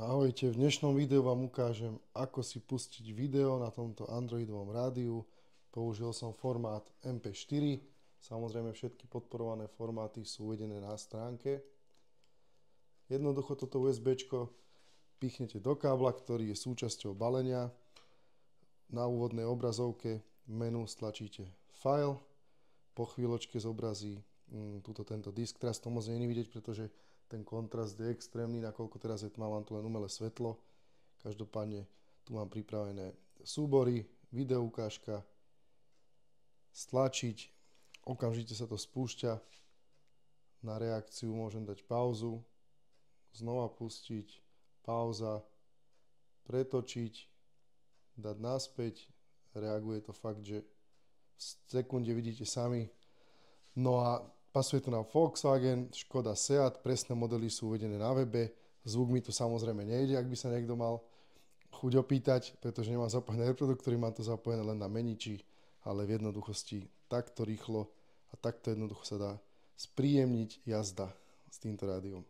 Ahojte, v dnešnom videu vám ukážem, ako si pustiť video na tomto Androidovom rádiu. Použil som formát MP4, samozrejme všetky podporované formáty sú uvedené na stránke. Jednoducho toto USBčko pichnete do kábla, ktorý je súčasťou balenia. Na úvodnej obrazovke menu stlačíte File, po chvíľočke zobrazí tento disk. Teraz to moc nie je vidieť, pretože ten kontrast je extrémny, nakoľko teraz je tma, mám tu len umelé svetlo. Každopádne tu mám pripravené súbory, video ukážka, stlačiť, okamžite sa to spúšťa. Na reakciu môžem dať pauzu, znova pustiť, pauza, pretočiť, dať naspäť, reaguje to fakt, že v sekunde vidíte sami. No a pasuje tu na Volkswagen, Škoda, Seat, presné modely sú uvedené na webe. Zvuk mi tu samozrejme nejde, ak by sa niekto mal chuť opýtať, pretože nemám zapojené reproduktory, mám to zapojené len na meniči, ale v jednoduchosti takto rýchlo a takto jednoducho sa dá spríjemniť jazda s týmto rádiom.